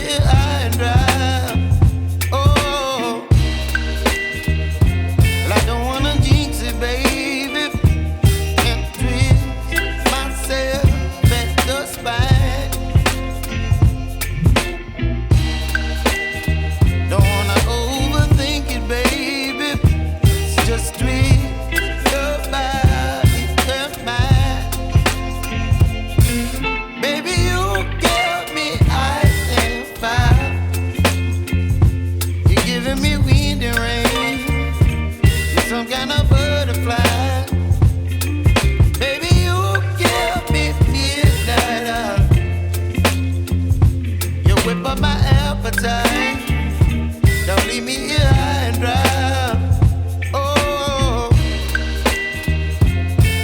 here high and dry. Oh, well, I don't wanna jinx it, baby, and twist myself at the spine. Don't wanna overthink it, baby. It's just twist your body and mine. Baby, you give me ice and fire. You're giving me wind and rain. You're some kind of butterfly. Baby, you give me midnight. You whip up my appetite. Don't leave me here high and dry. Oh,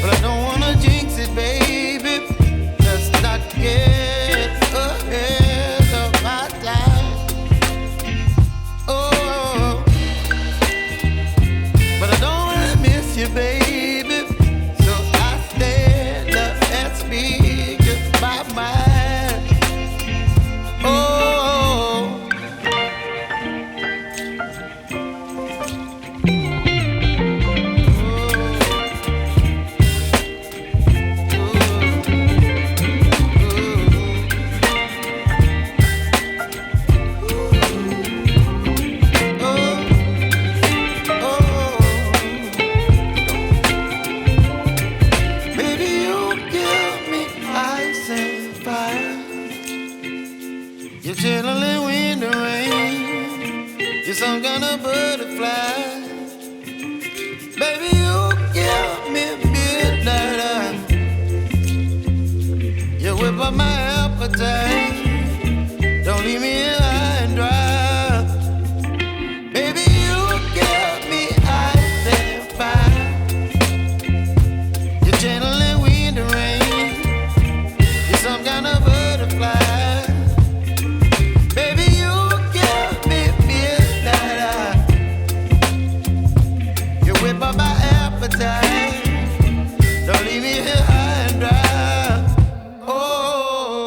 but I don't wanna jinx it, baby. Let's not get ahead of my time. Oh, but I don't wanna miss you, baby. So I stand up and speak just my mind. Oh. Baby, you give me ice and fire. You're channeling wind and rain. You're some kind of butterfly. Baby, you give me midnight. You whip up my appetite. Don't leave me here high and dry. Baby, you give me ice and fire. You're channeling wind and rain. You're some kind of butterfly. Baby, you give me midnight. You whip up my appetite. Don't leave me here high and dry. Oh.